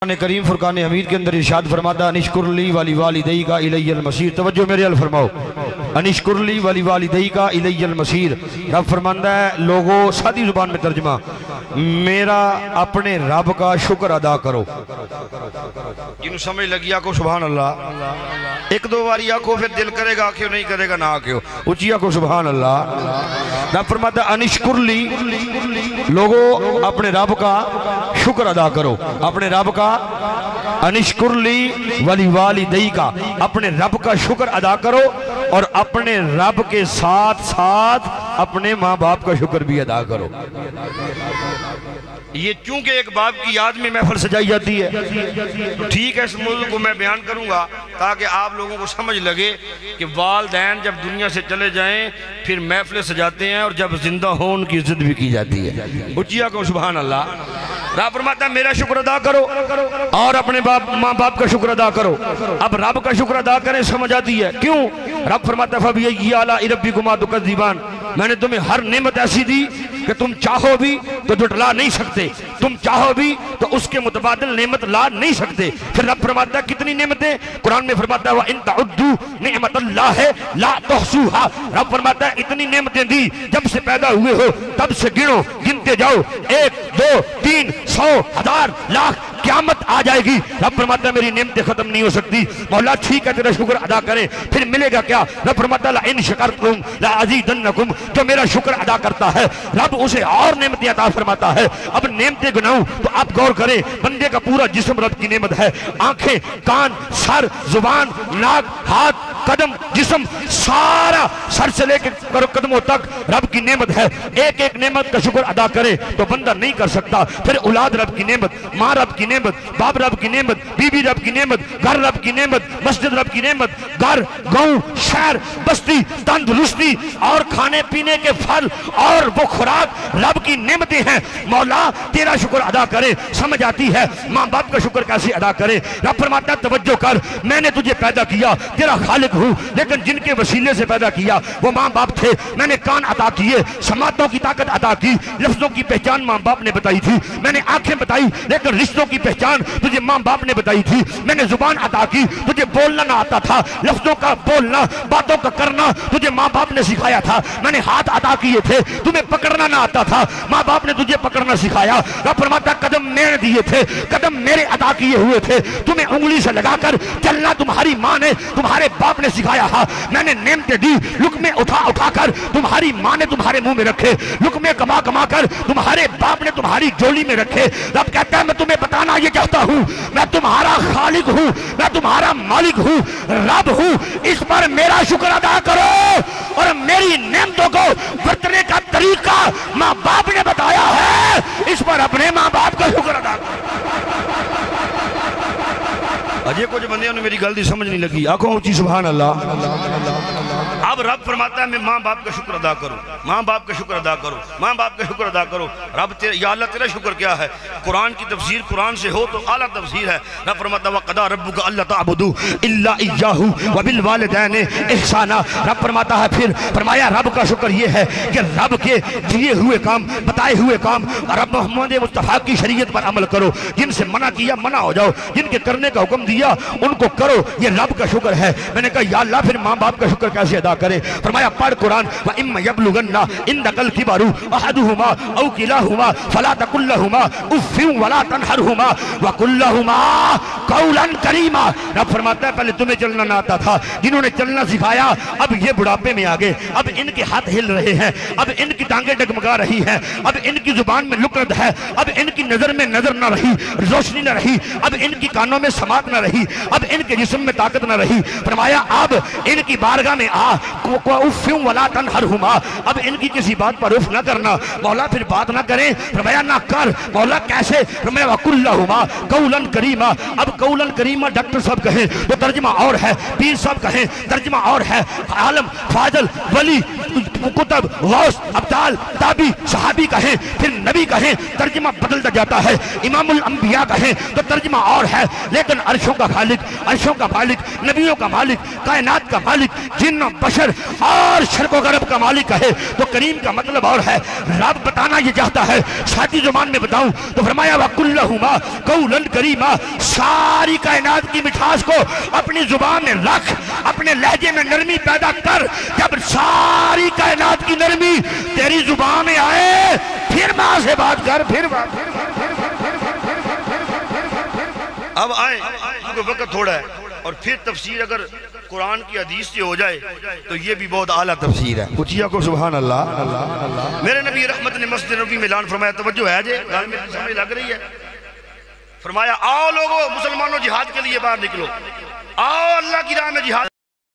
करीम फुरकान हमीद के अंदर इरशाद फरमाता अनिशकुरली वाली वालिदई का इलैयल मसीर। तवज्जो मेरे अल फरमाओ, अनिशकुरली वाली वालिदई का इलैयल मसीर। रब फरमाता है लोगों, सादी जुबान में तर्जुमा, मेरा अपने रब का शुक्र अदा करो। जिन्हों समझ लगी आको सुभान अल्लाह। एक दो बारी आको फिर दिल करेगा आखियो, नहीं करेगा ना आखियो, ऊंची आको सुभान अल्लाह। रब फरमाता अनिशकुरली, लोगों अपने रब का शुक्र अदा करो, अपने रब का अनिशकुरली वली वालिदई का, अपने रब का शुक्र अदा करो और अपने रब के साथ साथ अपने माँ बाप का शुक्र भी अदा करो। ये चूंकि एक बाप की याद में महफिल सजाई जाती है तो ठीक है, इस मौजू को मैं बयान करूंगा ताकि आप लोगों को समझ लगे कि वालिदैन जब दुनिया से चले जाएं फिर महफिल सजाते हैं और जब जिंदा हो उनकी इज्जत भी की जाती है। उचिया को सुभान अल्लाह। रब फरमाता मेरा शुक्र अदा करो और अपने माँ बाप का शुक्र अदा करो। अब रब का शुक्र अदा करें समझ आती है क्यों? रब फरमाता फबिय्यिकुमा तुकज़्ज़िबान, मैंने तुम्हें हर नेमत ऐसी दी कि तुम चाहो भी तो जुटला नहीं सकते, तुम चाहो भी तो उसके मुतबादिल नेमत ला नहीं सकते। फिर रब फरमाता कितनी नेमतें, कुरान में फरमाता है व इन तउद्दू निअमतल्लाहि ला तुहसूहा। रब फरमाता है इतनी नेमतें दी, जब से पैदा हुए हो तब से गिनो, गिनते जाओ, 1 2 3 100 1000 लाख क़यामत आ जाएगी। रब फरमाता है मेरी नेमतें खत्म नहीं हो सकती। मौला ठीक है तेरा शुक्र अदा करें, फिर मिलेगा क्या? रब फरमाता है ला इन शकरतुम ला अज़ीदन्नकुम, जो मेरा शुक्र अदा करता है रब उसे और नेमतें अता फरमाता है। अब नेमतें गिनाऊं तो आप गौर करें, बंदे का पूरा जिस्म रब की नेमत है, आंखें, कान, सर, जुबान, नाक, हाथ, कदम, जिस्म, सारा सर से लेकर कदमों तक रब की नेमत है। एक एक नेमत का शुक्र अदा करे तो बंदा नहीं कर सकता। फिर औलाद रब की नेमत, माँ रब की नेमत, बाप रब की नेमत, बीबी रब की नेमत, घर रब की नेमत, मस्जिद रब की नेमत, घर, गांव, शहर, बस्ती, तंदुरुस्ती और खाने पीने के फल और वो खुराक रब की नेमतें हैं। मौला तेरा शुक्र अदा करे समझ आती है, माँ बाप का शुक्र कैसे अदा करे? रब फरमाता तवज्जो कर, मैंने तुझे पैदा किया, तेरा खालिक हूँ, लेकिन जिनके वसीले से पैदा किया वो माँ बाप थे। मैंने कान अता किए, समातों की ताकत अता की, लफ्जों की पहचान माँ बाप ने बताई थी। मैंने आंखें बताई, लेकिन रिश्तों की पहचान तुझे माँ बाप ने बताई थी। मैंने जुबान अता की, तुझे बोलना ना आता था, लफ्जों का बोलना, बातों का करना तुझे माँ बाप ने सिखाया था। मैंने हाथ अता किए थे, तुम्हें पकड़ना ना आता था, माँ बाप ने तुझे पकड़ना सिखाया। रब फरमाता कदम मैंने दिए थे, कदम मेरे अता किए हुए थे, तुम्हें उंगली से लगाकर चलना तुम्हारी माँ ने, तुम्हारे बाप ने सिखाया था। मैंने नेमतें दी, लुक़मे उठा उठा कर तुम्हारी माँ ने तुम्हारे मुंह में रखे, लुक़मे कमा कमा कर तुम्हारे बाप ने तुम्हारी झोली में रखे। रब कहता है मैं तुम्हें बताना ये चाहता हूँ, मैं तुम्हारा खालिक हूँ, मैं तुम्हारा मालिक हूँ, रब हूँ। इस पर मेरा शुक्र अदा करो और मेरी नेमतों को बरतने का तरीका माँ बाप ने बताया है, इस पर अपने माँ बाप का शुक्र अदा करो। अजय कुछ बंदे ने मेरी गलती समझ नहीं लगी, आंखों ऊंची सुभान अल्लाह। अब रब फरमाता है मैं माँ बाप का शुक्र अदा करूँ, माँ बाप का शुक्र अदा करो, माँ बाप का शुक्र अदा करो। रब तेरा या अल्लाह तेरा शुक्र क्या है? कुरान की तफसीर कुरान से हो तो आला तफसीर है। रब फरमाता है वक़दा रब्बुका अल्ला तअबुदू इल्ला इय्याहु व बिल वालिदैनि इहसाना। रब फरमाता है, फिर फरमाया रब का शुक्र ये है कि रब के दिए हुए काम, बताए हुए काम, रब मोहम्मद मुस्तफ़ा की शरीयत पर अमल करो, जिनसे मना किया मना हो जाओ, जिनके करने का हुक्म दिया उनको करो, ये रब का शुक्र है। मैंने कहा या अल्लाह फिर माँ बाप का शुक्र कैसे अदा करे? फरमाया पढ़ कुरान, व इम्मा यबलुगन्ना इंदकल किबरु अहदुहुमा औ किलाहुमा फला तकुल लहुमा उफ़्फ़िन वला तनहरहुमा व कुल लहुमा कौलन करीमा। रब फरमाता है पहले तुम्हें चलना ना आता था, जिन्होंने चलना सिखाया अब ये बुढ़ापे में आ गए, अब इनके हाथ हिल रहे हैं, अब इनकी टांगें डगमगा रही हैं, अब इनकी जुबान में लुकरत है, अब इनकी नजर में नजर ना रही, रोशनी ना रही, अब इनकी कानों में समात ना रही, अब इनके जिस्म में ताकत ना रही। फरमाया अब इनकी बारगाह में आ, उफ़्फ़िन वला तनहरहुमा, अब इनकी किसी बात पर उफ ना करना। मौला फिर बात ना करें, फरमाया ना कर। मौला कैसे? फरमाया वकुल लहुमा कौलन करीमा। अब कौलन करीमा डॉक्टर साहब कहें तो तर्जुमा और है, पीर साहब कहें तर्जुमा और है, आलम फाजल वली कुतब गौस अब्दाल ताबी सहाबी कहें, फिर नबी कहें, तर्जुमा बदलता जाता है। इमामुल अंबिया कहें तो तर्जुमा और है, लेकिन अर्शों का खालिक, अर्शों का मालिक, नबियों का मालिक, कायनात का मालिक, जिन्न बशर हशर और शर्क गरब का मालिक है। तो करीम का मतलब और है, रब बताना ये चाहता है। सादी जुबान में बताऊं तो फरमाया वकुल्लहुमा कौलन करीमा, सारी कायनात की मिठास को अपनी जुबान में रख, अपने लहजे में नरमी पैदा कर। जब सारी कायनात की नरमी तेरी जुबान में आए फिर मां से बात कर। फिर अब आए क्योंकि वक्त थोड़ा है, और फिर तफसीर अगर कुरान की हदीस से हो जाए तो ये भी बहुत आला तफसीर है। पूछिया को सुभान अल्लाह। मेरे नबी रहमत ने मस्जिद नबी में ऐलान फरमाया, तवज्जो है जे गाल में समझ लग रही है। फरमाया आओ लोगो मुसलमानों जिहाद के लिए बाहर निकलो, आओ अल्लाह की राह में जिहाद